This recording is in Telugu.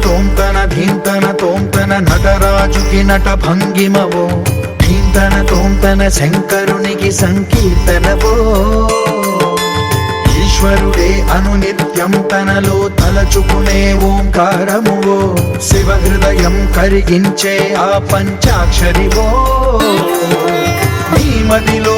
తోంతన ధీంతన తోంతన నటరాజుకి నట భంగిమవో ధీంతన తోంతన శంకరునికి సంకీర్తనవో ఈశ్వరుడే అనునిత్యం తనలో తలచుకునే ఓంకారమువో శివ హృదయం కరిగించే ఆ పంచాక్షరివో నీ మదిలో